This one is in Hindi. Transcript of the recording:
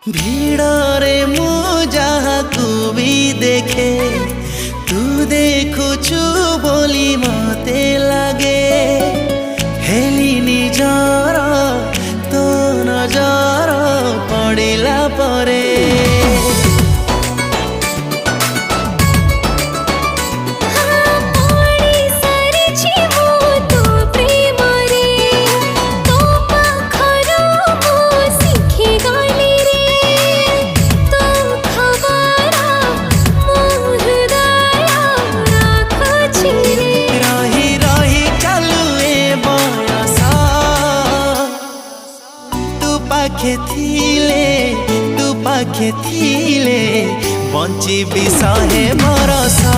ভিড়রে মু যাহাকু भी देखे तू देखुछु बोली मते लागे हेली निजर तो नजर पड़िला परे तू पाखे थीले बंची भी सहे मरसा।